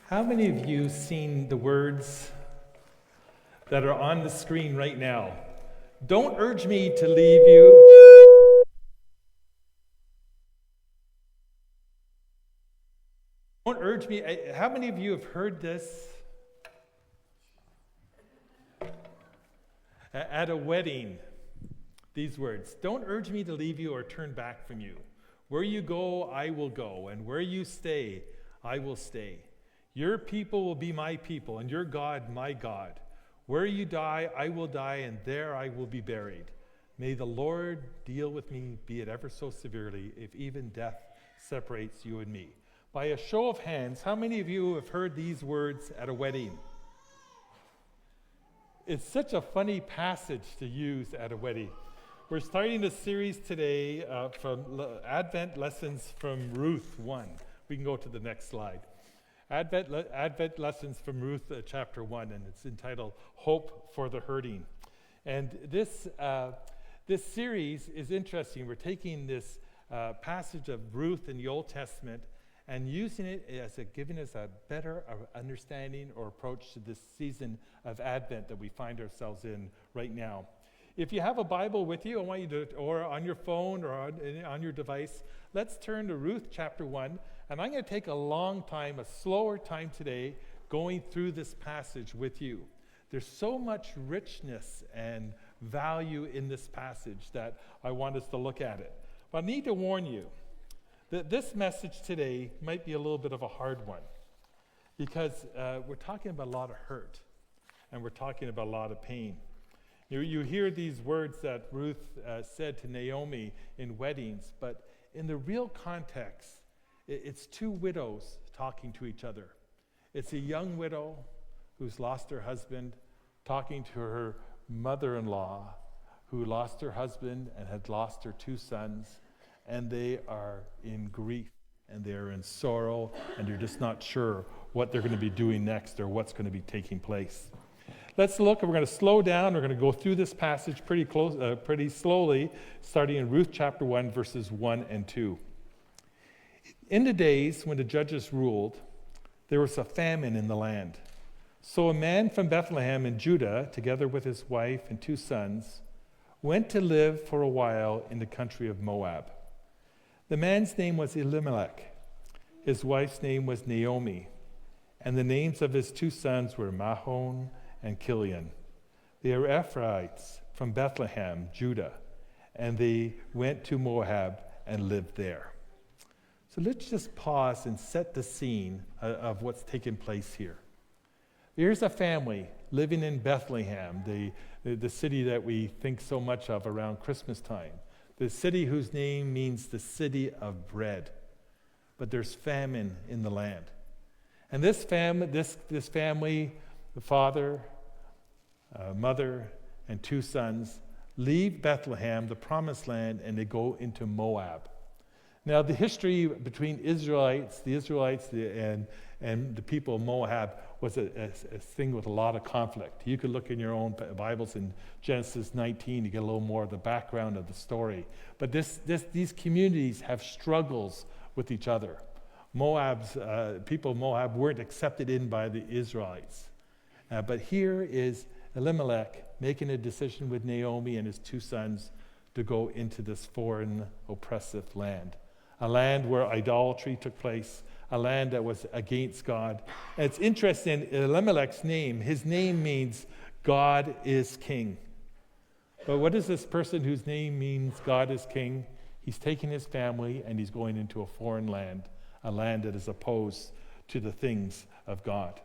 How many of you seen the words that are on the screen right now? Don't urge me to leave you. Don't urge me. How many of you have heard this at a wedding? These words: don't urge me to leave you or turn back from you. Where you go, I will go, and where you stay, I will stay. Your people will be my people, and your God, my God. Where you die, I will die, and there I will be buried. May the Lord deal with me, be it ever so severely, if even death separates you and me. By a show of hands, how many of you have heard these words at a wedding? It's such a funny passage to use at a wedding. We're starting a series today from Advent Lessons from Ruth 1. We can go to the next slide. Advent Lessons from Ruth chapter 1, and it's entitled Hope for the Hurting. And this series is interesting. We're taking this passage of Ruth in the Old Testament and using it as giving us a better understanding or approach to this season of Advent that we find ourselves in right now. If you have a Bible with you, I want you to, or on your phone or on your device, let's turn to Ruth chapter 1. And I'm going to take a long time, a slower time today, going through this passage with you. There's so much richness and value in this passage that I want us to look at it. But I need to warn you that this message today might be a little bit of a hard one, because we're talking about a lot of hurt, and we're talking about a lot of pain. You hear these words that Ruth said to Naomi in weddings, but in the real context, it's two widows talking to each other. It's a young widow who's lost her husband talking to her mother-in-law who lost her husband and had lost her two sons, and they are in grief and they're in sorrow, and they're just not sure what they're going to be doing next or what's going to be taking place. Let's look, and we're going to slow down. We're going to go through this passage pretty slowly, starting in Ruth chapter 1, verses 1 and 2. In the days when the judges ruled, there was a famine in the land. So a man from Bethlehem in Judah, together with his wife and two sons, went to live for a while in the country of Moab. The man's name was Elimelech. His wife's name was Naomi, and the names of his two sons were Mahlon and Kilion. They are Ephrathites from Bethlehem, Judah, and they went to Moab and lived there. So let's just pause and set the scene of what's taking place here. Here's a family living in Bethlehem, the city that we think so much of around Christmas time. The city whose name means the city of bread. But there's famine in the land. And this family, the father, mother, and two sons, leave Bethlehem, the promised land, and they go into Moab. Now, the history between the Israelites and the people of Moab was a thing with a lot of conflict. You could look in your own Bibles in Genesis 19 to get a little more of the background of the story. But these communities have struggles with each other. People of Moab weren't accepted in by the Israelites. But here is Elimelech making a decision with Naomi and his two sons to go into this foreign, oppressive land. A land where idolatry took place, a land that was against God. And it's interesting, Elimelech's name, his name means God is king. But what is this person whose name means God is king? He's taking his family and he's going into a foreign land, a land that is opposed to the things of God.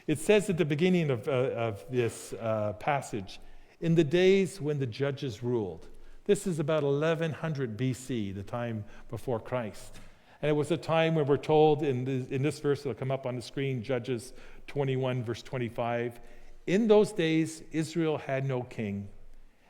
It says at the beginning of this passage, in the days when the judges ruled. This is about 1100 BC, the time before Christ. And it was a time when we're told in this verse, that'll come up on the screen, Judges 21, verse 25, in those days Israel had no king,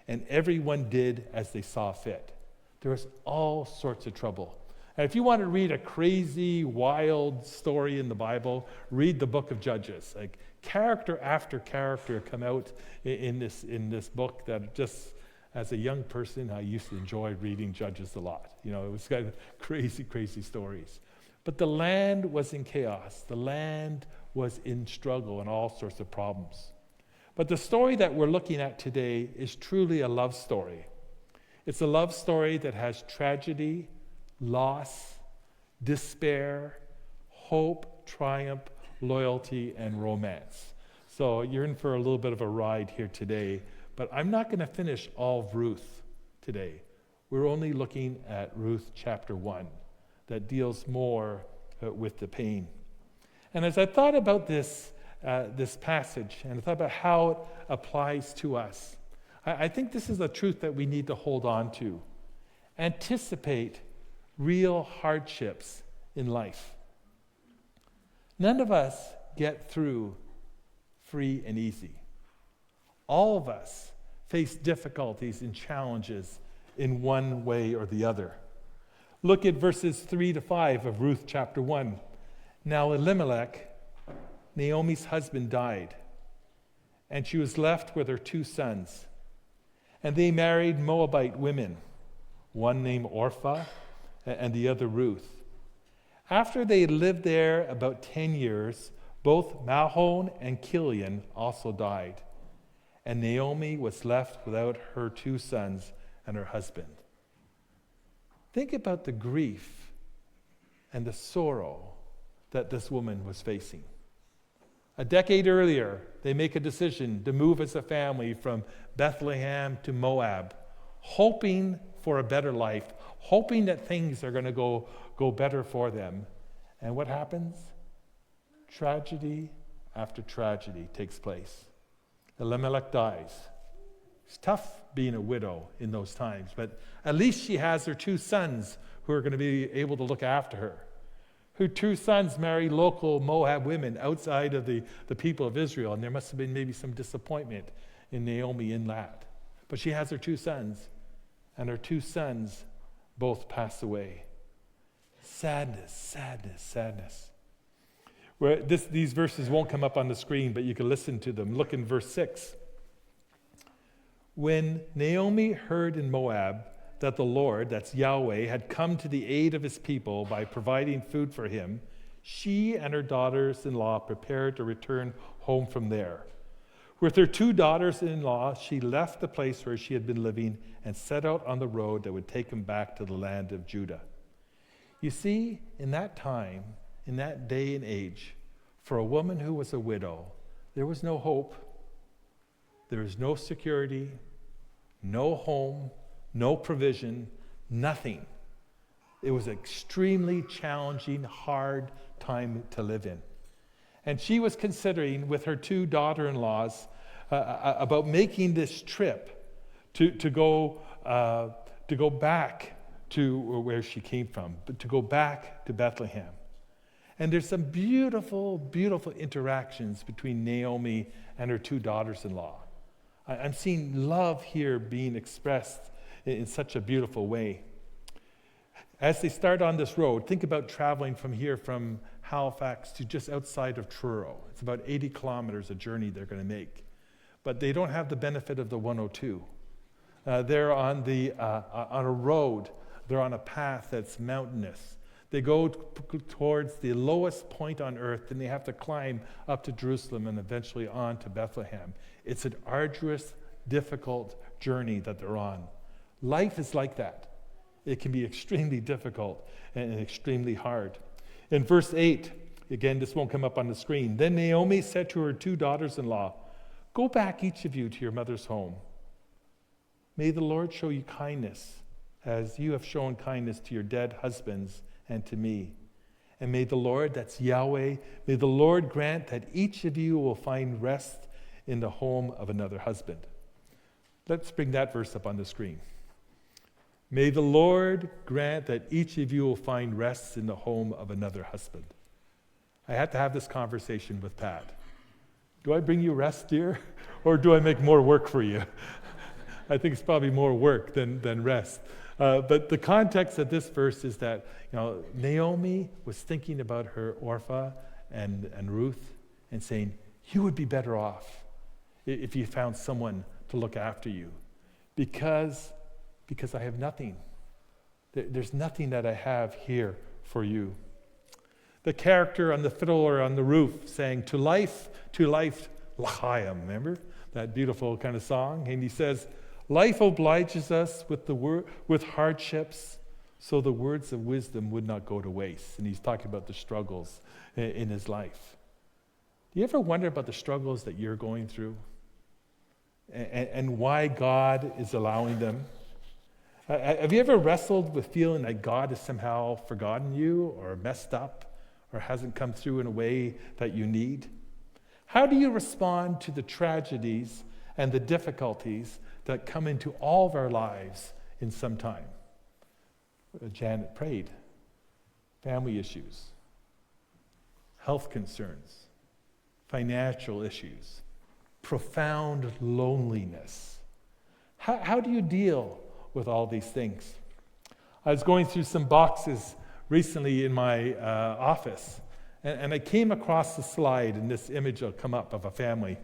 and everyone did as they saw fit. There was all sorts of trouble. And if you want to read a crazy, wild story in the Bible, read the book of Judges. Like character after character come out in this book that just, as a young person, I used to enjoy reading Judges a lot. You know, it was kind of crazy, crazy stories. But the land was in chaos. The land was in struggle and all sorts of problems. But the story that we're looking at today is truly a love story. It's a love story that has tragedy, loss, despair, hope, triumph, loyalty, and romance. So you're in for a little bit of a ride here today, but I'm not going to finish all of Ruth today. We're only looking at Ruth chapter 1 that deals more with the pain. And as I thought about this passage, and I thought about how it applies to us, I think this is a truth that we need to hold on to. Anticipate real hardships in life. None of us get through free and easy. All of us face difficulties and challenges in one way or the other. Look at verses 3-5 of Ruth chapter 1. Now Elimelech, Naomi's husband, died, and she was left with her 2 sons. And they married Moabite women, one named Orpah and the other Ruth. After they lived there about 10 years, both Mahlon and Chilion also died, and Naomi was left without her 2 sons and her husband. Think about the grief and the sorrow that this woman was facing. A decade earlier, they make a decision to move as a family from Bethlehem to Moab, hoping for a better life, hoping that things are going to go better for them. And what happens? Tragedy after tragedy takes place. Elimelech dies. It's tough being a widow in those times, but at least she has her 2 sons who are going to be able to look after her. Her 2 sons marry local Moab women outside of the people of Israel, and there must have been maybe some disappointment in Naomi in that. But she has her 2 sons, and her 2 sons both pass away. Sadness, sadness, sadness. These verses won't come up on the screen, but you can listen to them. Look in verse 6. When Naomi heard in Moab that the Lord, that's Yahweh, had come to the aid of his people by providing food for him, she and her daughters-in-law prepared to return home from there. With her 2 daughters-in-law, she left the place where she had been living and set out on the road that would take them back to the land of Judah. You see, in that time, in that day and age, for a woman who was a widow, there was no hope, there was no security, no home, no provision, nothing. It was an extremely challenging, hard time to live in. And she was considering with her 2 daughter-in-laws about making this trip to go back to where she came from, but to go back to Bethlehem. And there's some beautiful, beautiful interactions between Naomi and her 2 daughters-in-law. I'm seeing love here being expressed in such a beautiful way. As they start on this road, think about traveling from here, from Halifax to just outside of Truro. It's about 80 kilometers a journey they're going to make. But they don't have the benefit of the 102. They're on a road. They're on a path that's mountainous. They go towards the lowest point on earth, and they have to climb up to Jerusalem and eventually on to Bethlehem. It's an arduous, difficult journey that they're on. Life is like that. It can be extremely difficult and extremely hard. In verse 8, again, this won't come up on the screen. Then Naomi said to her 2 daughters-in-law, "Go back, each of you, to your mother's home. May the Lord show you kindness, as you have shown kindness to your dead husbands and to me. And may the Lord," that's Yahweh, "may the Lord grant that each of you will find rest in the home of another husband." Let's bring that verse up on the screen. May the Lord grant that each of you will find rest in the home of another husband. I had to have this conversation with Pat. Do I bring you rest, dear? Or do I make more work for you? I think it's probably more work than rest. But the context of this verse is that Naomi was thinking about her Orpah and Ruth and saying, you would be better off if you found someone to look after you, because I have nothing. There's nothing that I have here for you. The character on the fiddler on the roof saying, to life, l'chaim. Remember that beautiful kind of song? And he says, life obliges us with hardships, so the words of wisdom would not go to waste. And he's talking about the struggles in his life. Do you ever wonder about the struggles that you're going through? And why God is allowing them? Have you ever wrestled with feeling that God has somehow forgotten you or messed up or hasn't come through in a way that you need? How do you respond to the tragedies and the difficulties that come into all of our lives in some time? Janet prayed. Family issues, health concerns, financial issues, profound loneliness. How do you deal with all these things? I was going through some boxes recently in my office, and I came across the slide, and this image will come up of a family.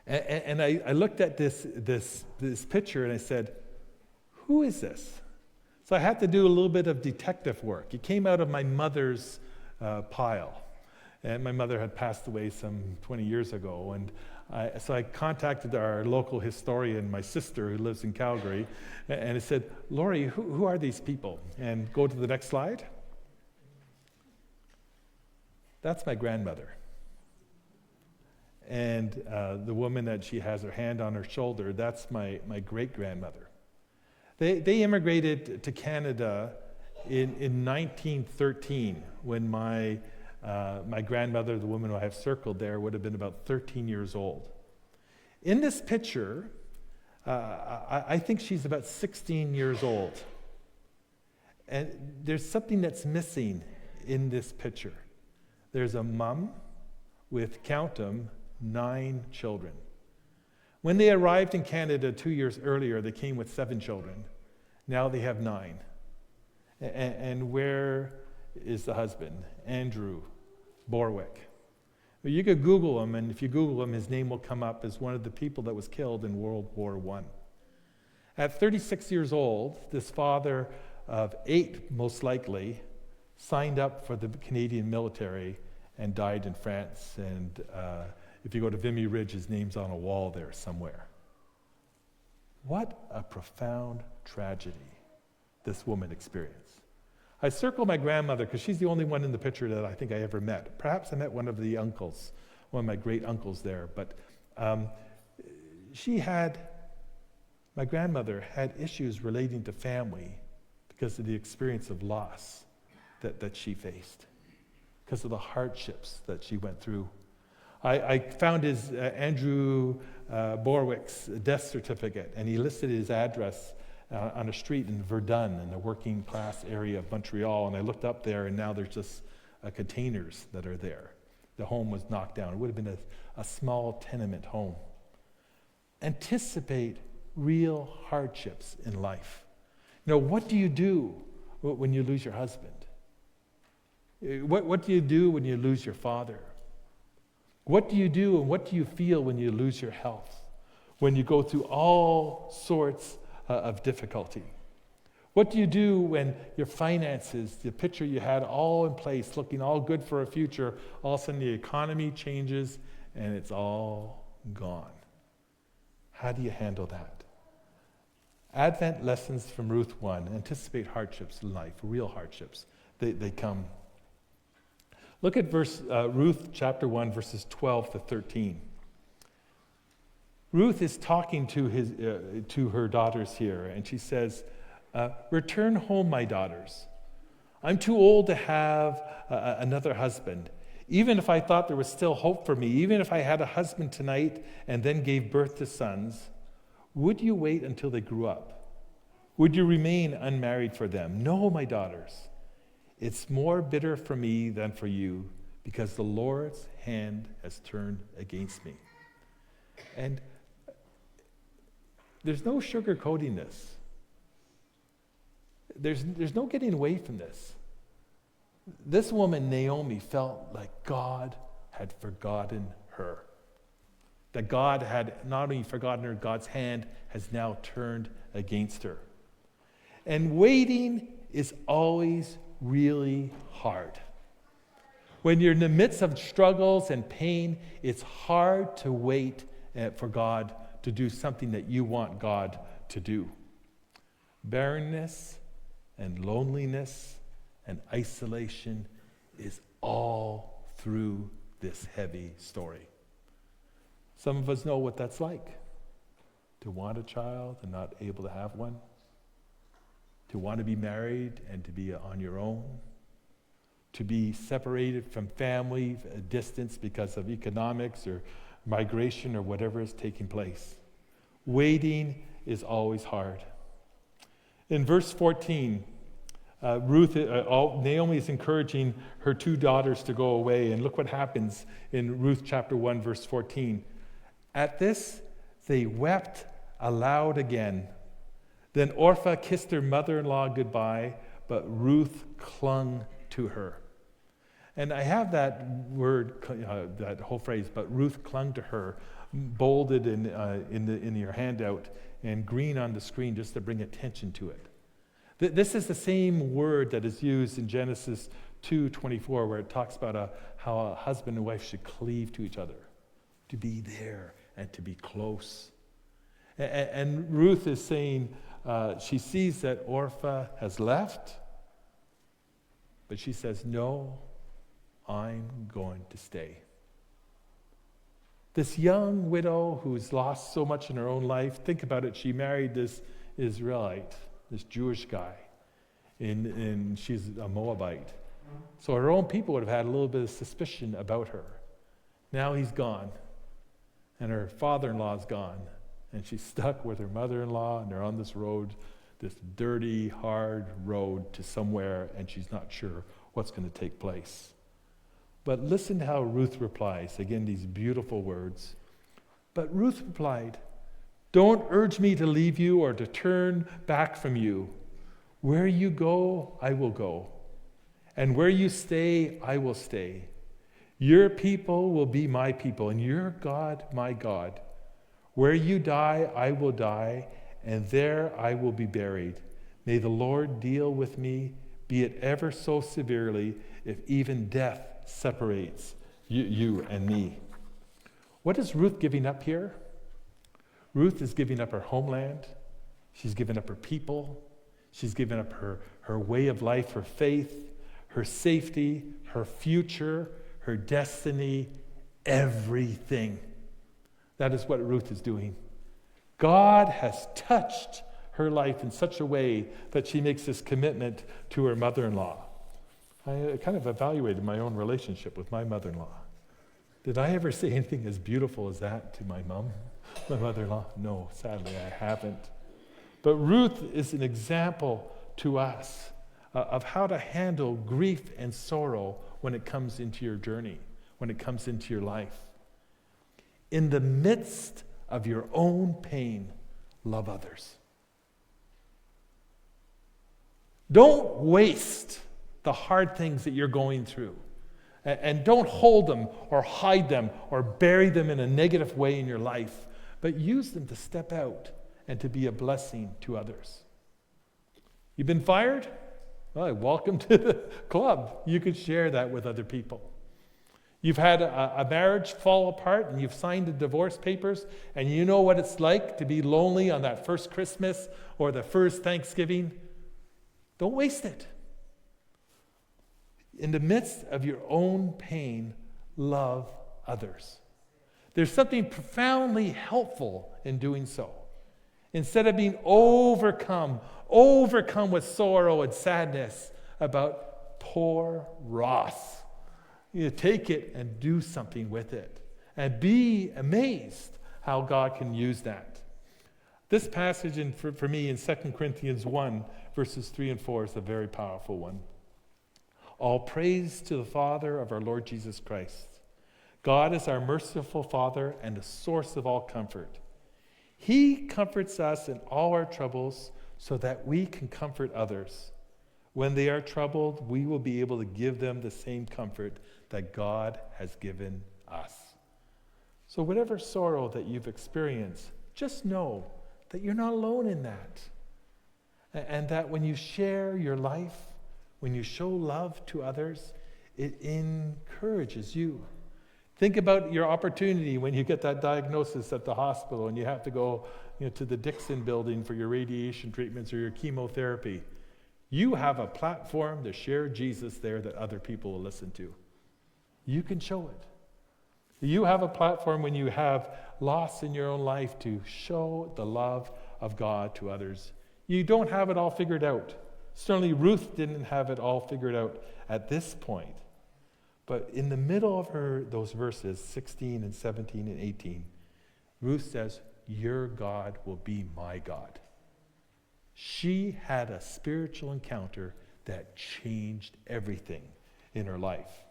And I looked at this picture, and I said, who is this? So I had to do a little bit of detective work. It came out of my mother's pile. And my mother had passed away some 20 years ago. And so I contacted our local historian, my sister, who lives in Calgary, and I said, Lori, who are these people? And go to the next slide. That's my grandmother. And the woman that she has her hand on her shoulder, that's my great-grandmother. They immigrated to Canada in 1913 when my grandmother, the woman who I have circled there, would have been about 13 years old. In this picture, I think she's about 16 years old. And there's something that's missing in this picture. There's a mom with, count them, 9 children. When they arrived in Canada 2 years earlier, they came with 7 children. Now they have 9. And where is the husband? Andrew Borwick. Well, you could Google him, and if you Google him, his name will come up as one of the people that was killed in World War I. At 36 years old, this father of 8, most likely, signed up for the Canadian military and died in France. And if you go to Vimy Ridge, his name's on a wall there somewhere. What a profound tragedy this woman experienced. I circled my grandmother because she's the only one in the picture that I think I ever met. Perhaps I met one of the uncles, one of my great uncles there. But my grandmother had issues relating to family because of the experience of loss that she faced, because of the hardships that she went through. I found his Andrew Borwick's death certificate, and he listed his address on a street in Verdun, in the working class area of Montreal. And I looked up there, and now there's just containers that are there. The home was knocked down. It would have been a small tenement home. Anticipate real hardships in life. What do you do when you lose your husband? What do you do when you lose your father? What do you do and what do you feel when you lose your health? When you go through all sorts of difficulty? What do you do when your finances, the picture you had all in place, looking all good for a future, all of a sudden the economy changes and it's all gone? How do you handle that? Advent lessons from Ruth 1. Anticipate hardships in life, real hardships. They come. Look at Ruth chapter 1, verses 12 to 13. Ruth is talking to her daughters here, and she says, return home, my daughters. I'm too old to have another husband. Even if I thought there was still hope for me, even if I had a husband tonight and then gave birth to sons, would you wait until they grew up? Would you remain unmarried for them? No, my daughters. It's more bitter for me than for you, because the Lord's hand has turned against me. And there's no sugarcoating this. There's no getting away from this. This woman, Naomi, felt like God had forgotten her. That God had not only forgotten her, God's hand has now turned against her. And waiting is always really hard. When you're in the midst of struggles and pain, it's hard to wait for God to do something that you want God to do. Barrenness and loneliness and isolation is all through this heavy story. Some of us know what that's like. To want a child and not able to have one. To want to be married and to be on your own. To be separated from family, a distance because of economics or migration or whatever is taking place. Waiting is always hard. In verse 14, Naomi is encouraging her two daughters to go away. And look what happens in Ruth chapter 1, verse 14. At this, they wept aloud again. Then Orpah kissed her mother-in-law goodbye, but Ruth clung to her. And I have that word, that whole phrase, but Ruth clung to her, bolded in your handout and green on the screen just to bring attention to it. This is the same word that is used in Genesis 2:24, where it talks about how a husband and wife should cleave to each other, to be there and to be close. And Ruth is saying she sees that Orpah has left, but she says, no, I'm going to stay. This young widow who's lost so much in her own life, think about it, she married this Israelite, this Jewish guy, and she's a Moabite. So her own people would have had a little bit of suspicion about her. Now he's gone, and her father-in-law's gone, and she's stuck with her mother-in-law, and they're on this road, this dirty, hard road to somewhere, and she's not sure what's going to take place. But listen to how Ruth replies. Again, these beautiful words. But Ruth replied, don't urge me to leave you or to turn back from you. Where you go, I will go. And where you stay, I will stay. Your people will be my people, and your God, my God. Where you die, I will die, and there I will be buried. May the Lord deal with me, be it ever so severely, if even death separates you and me. What is Ruth giving up here? Ruth is giving up her homeland. She's given up her people. She's given up her way of life, her faith, her safety, her future, her destiny, everything. That is what Ruth is doing. God has touched her life in such a way that she makes this commitment to her mother-in-law. I kind of evaluated my own relationship with my mother-in-law. Did I ever say anything as beautiful as that to my mom, my mother-in-law? No, sadly I haven't. But Ruth is an example to us of how to handle grief and sorrow when it comes into your journey, when it comes into your life. In the midst of your own pain, love others. Don't waste the hard things that you're going through. And don't hold them or hide them or bury them in a negative way in your life, but use them to step out and to be a blessing to others. You've been fired? Well, welcome to the club. You could share that with other people. You've had a marriage fall apart and you've signed the divorce papers and you know what it's like to be lonely on that first Christmas or the first Thanksgiving. Don't waste it. In the midst of your own pain, love others. There's something profoundly helpful in doing so. Instead of being overcome with sorrow and sadness about poor Ross, you take it and do something with it. And be amazed how God can use that. This passage for me in 2 Corinthians 1, verses 3 and 4 is a very powerful one. All praise to the Father of our Lord Jesus Christ. God is our merciful Father and the source of all comfort. He comforts us in all our troubles so that we can comfort others. When they are troubled, we will be able to give them the same comfort that God has given us. So whatever sorrow that you've experienced, just know that you're not alone in that. And that when you share your life, when you show love to others, it encourages you. Think about your opportunity when you get that diagnosis at the hospital and you have to go to the Dixon building for your radiation treatments or your chemotherapy. You have a platform to share Jesus there that other people will listen to. You can show it. You have a platform when you have loss in your own life to show the love of God to others. You don't have it all figured out. Certainly Ruth didn't have it all figured out at this point. But in the middle of those verses, 16 and 17 and 18, Ruth says, your God will be my God. She had a spiritual encounter that changed everything in her life.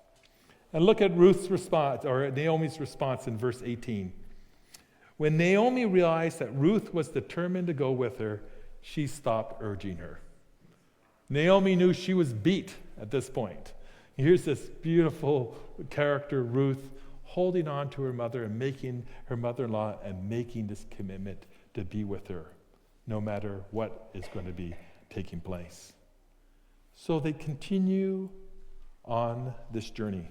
And look at Ruth's response, or Naomi's response in verse 18. When Naomi realized that Ruth was determined to go with her, she stopped urging her. Naomi knew she was beat at this point. Here's this beautiful character, Ruth, holding on to her mother and making her mother-in-law and making this commitment to be with her, no matter what is going to be taking place. So they continue on this journey.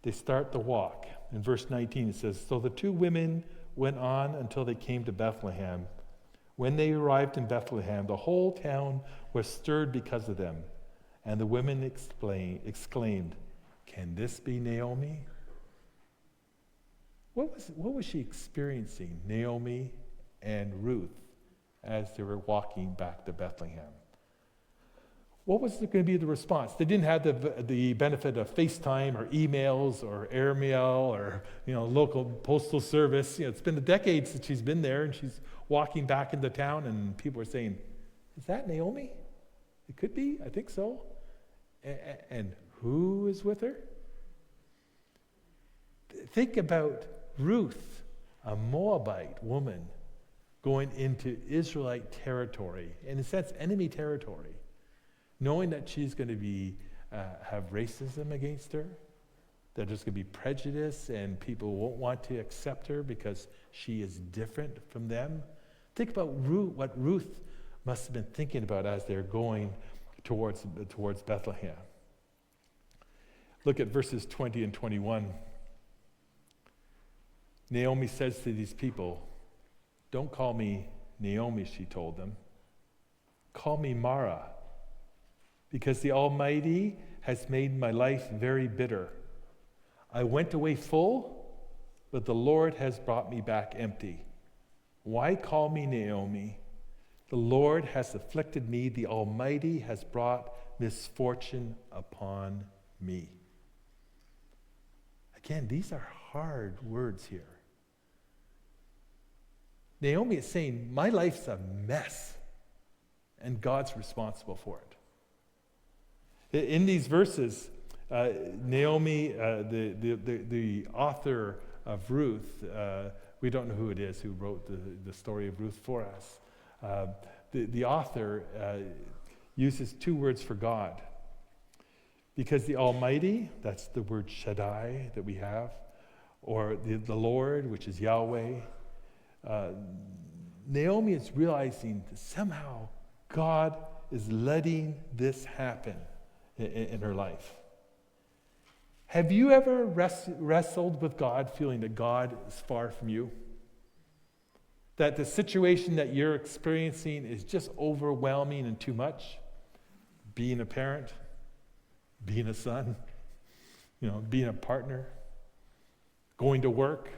They start the walk. In verse 19 it says, so the two women went on until they came to Bethlehem. When they arrived in Bethlehem, the whole town was stirred because of them. And the women exclaimed, can this be Naomi? What was she experiencing, Naomi and Ruth, as they were walking back to Bethlehem? What was going to be the response? They didn't have the benefit of FaceTime or emails or airmail or local postal service. It's been a decade since she's been there, and she's walking back into town, and people are saying, "Is that Naomi? It could be. I think so." And who is with her? Think about Ruth, a Moabite woman, going into Israelite territory, in a sense, enemy territory, knowing that she's going to have racism against her, that there's going to be prejudice and people won't want to accept her because she is different from them. Think about what Ruth must have been thinking about as they're going towards Bethlehem. Look at verses 20 and 21. Naomi says to these people, "Don't call me Naomi," she told them. "Call me Mara, because the Almighty has made my life very bitter. I went away full, but the Lord has brought me back empty. Why call me Naomi? The Lord has afflicted me. The Almighty has brought misfortune upon me." Again, these are hard words here. Naomi is saying, my life's a mess, and God's responsible for it. In these verses, Naomi, the author of Ruth, we don't know who it is who wrote the story of Ruth for us. The author uses two words for God. Because the Almighty, that's the word Shaddai that we have, or the Lord, which is Yahweh. Naomi is realizing that somehow God is letting this happen in her life. Have you ever wrestled with God feeling that God is far from you? That the situation that you're experiencing is just overwhelming and too much? Being a parent, being a son, being a partner, going to work.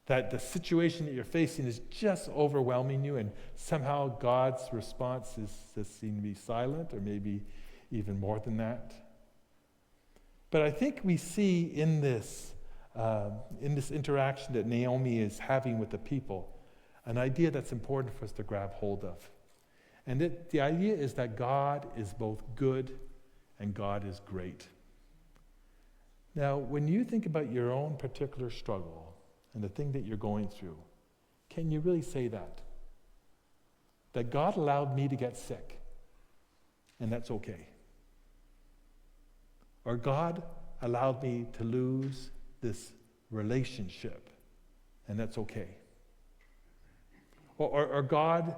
That the situation that you're facing is just overwhelming you, and somehow God's response is just seem to be silent, or maybe even more than that. But I think we see in this interaction that Naomi is having with the people, an idea that's important for us to grab hold of. And the idea is that God is both good and God is great. Now, when you think about your own particular struggle and the thing that you're going through, can you really say that? That God allowed me to get sick, and that's okay. Or God allowed me to lose this relationship, and that's okay. Or God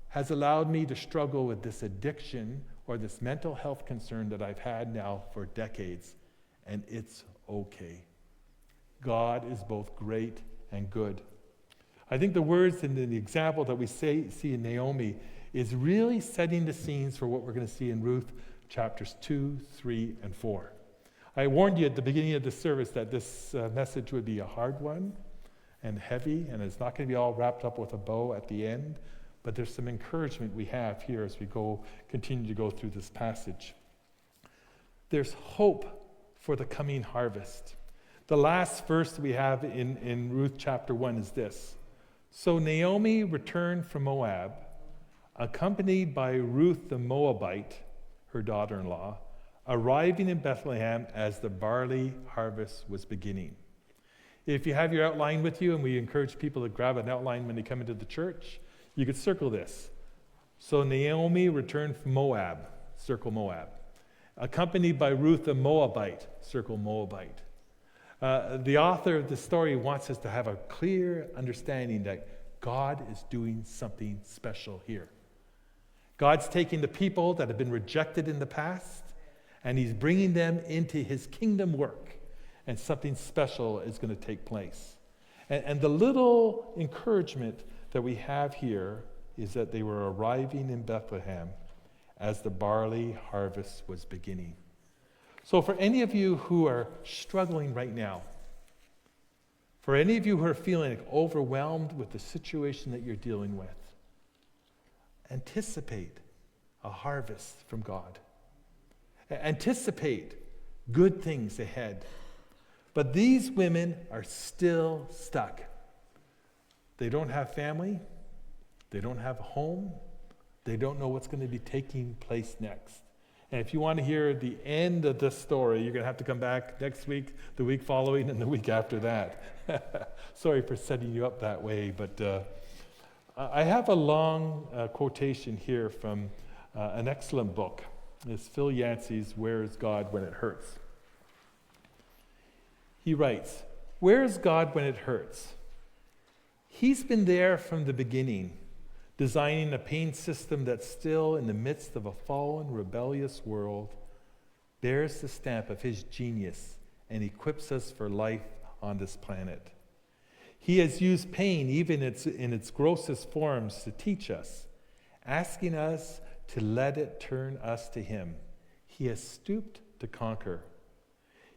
has allowed me to struggle with this addiction or this mental health concern that I've had now for decades, and it's okay. God is both great and good. I think the words in the example that we see in Naomi is really setting the scenes for what we're going to see in Ruth chapters 2, 3, and 4. I warned you at the beginning of the service that this message would be a hard one and heavy, and it's not going to be all wrapped up with a bow at the end, but there's some encouragement we have here as we continue to go through this passage. There's hope for the coming harvest. The last verse we have in Ruth chapter 1 is this. So Naomi returned from Moab, accompanied by Ruth the Moabite, her daughter-in-law, arriving in Bethlehem as the barley harvest was beginning. If you have your outline with you, and we encourage people to grab an outline when they come into the church, you could circle this. So Naomi returned from Moab, circle Moab, accompanied by Ruth the Moabite, circle Moabite. The author of the story wants us to have a clear understanding that God is doing something special here. God's taking the people that have been rejected in the past, and he's bringing them into his kingdom work, and something special is going to take place. And the little encouragement that we have here is that they were arriving in Bethlehem as the barley harvest was beginning. So for any of you who are struggling right now, for any of you who are feeling overwhelmed with the situation that you're dealing with, anticipate a harvest from God. Anticipate good things ahead. But these women are still stuck. They don't have family. They don't have a home. They don't know what's going to be taking place next. And if you want to hear the end of this story, you're going to have to come back next week, the week following, and the week after that. Sorry for setting you up that way, but I have a long quotation here from an excellent book. It's Phil Yancey's Where is God When It Hurts? He writes, where is God when it hurts? He's been there from the beginning, designing a pain system that still, in the midst of a fallen, rebellious world, bears the stamp of his genius and equips us for life on this planet. He has used pain, even in its grossest forms, to teach us, asking us to let it turn us to him. He has stooped to conquer.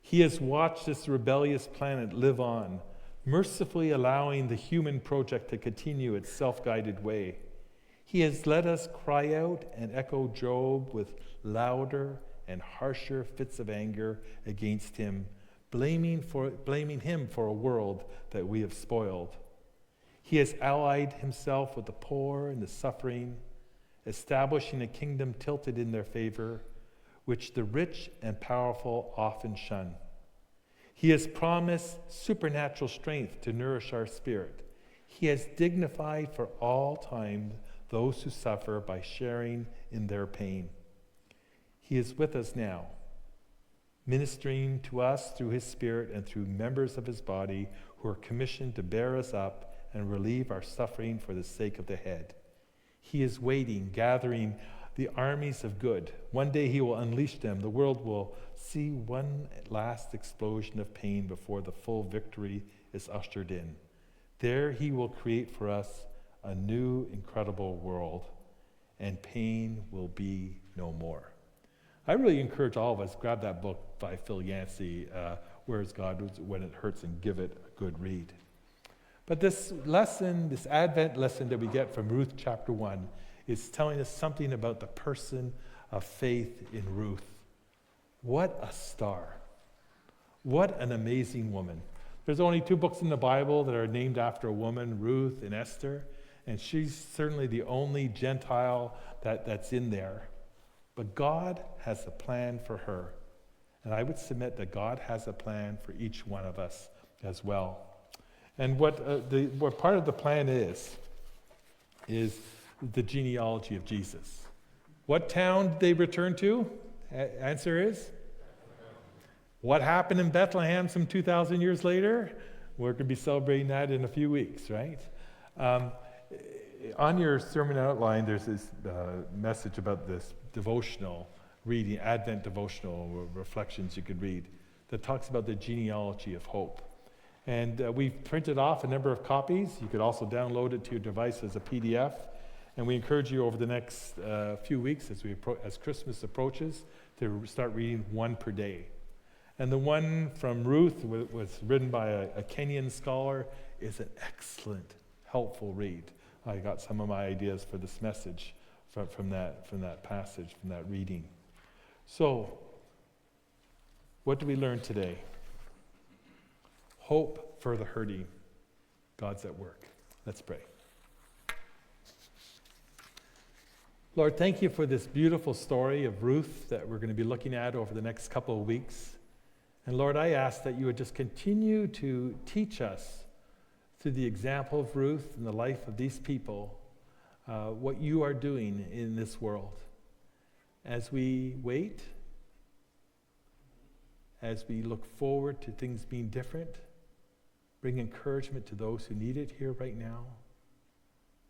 He has watched this rebellious planet live on, mercifully allowing the human project to continue its self-guided way. He has let us cry out and echo Job with louder and harsher fits of anger against him, blaming him for a world that we have spoiled. He has allied himself with the poor and the suffering, establishing a kingdom tilted in their favor, which the rich and powerful often shun. He has promised supernatural strength to nourish our spirit. He has dignified for all time those who suffer by sharing in their pain. He is with us now, ministering to us through his Spirit and through members of his body who are commissioned to bear us up and relieve our suffering for the sake of the head. He is waiting, gathering the armies of good. One day he will unleash them. The world will see one last explosion of pain before the full victory is ushered in. There he will create for us a new, incredible world, and pain will be no more. I really encourage all of us, grab that book by Phil Yancey, Where is God When It Hurts, and give it a good read. But this lesson, this Advent lesson that we get from Ruth chapter 1, is telling us something about the person of faith in Ruth. What a star. What an amazing woman. There's only 2 books in the Bible that are named after a woman, Ruth and Esther, and she's certainly the only Gentile that's in there. But God has a plan for her. And I would submit that God has a plan for each one of us as well. And what part of the plan is the genealogy of Jesus. What town did they return to? Answer is? What happened in Bethlehem some 2,000 years later? We're going to be celebrating that in a few weeks, right? On your sermon outline, there's this message about this devotional reading, Advent devotional reflections you could read that talks about the genealogy of hope. And we've printed off a number of copies. You could also download it to your device as a PDF. And we encourage you over the next few weeks as Christmas approaches to start reading one per day. And the one from Ruth was written by a Kenyan scholar is an excellent, helpful read. I got some of my ideas for this message from that passage, from that reading. So, what do we learn today? Hope for the hurting. God's at work. Let's pray. Lord, thank you for this beautiful story of Ruth that we're going to be looking at over the next couple of weeks. And Lord, I ask that you would just continue to teach us through the example of Ruth and the life of these people what you are doing in this world. As we wait, as we look forward to things being different, bring encouragement to those who need it here right now.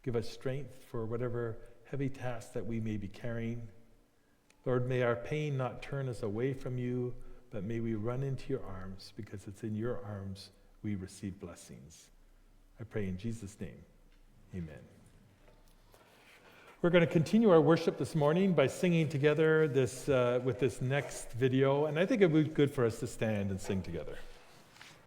Give us strength for whatever heavy task that we may be carrying. Lord, may our pain not turn us away from you, but may we run into your arms, because it's in your arms we receive blessings. I pray in Jesus' name, amen. We're going to continue our worship this morning by singing together with this next video, and I think it would be good for us to stand and sing together.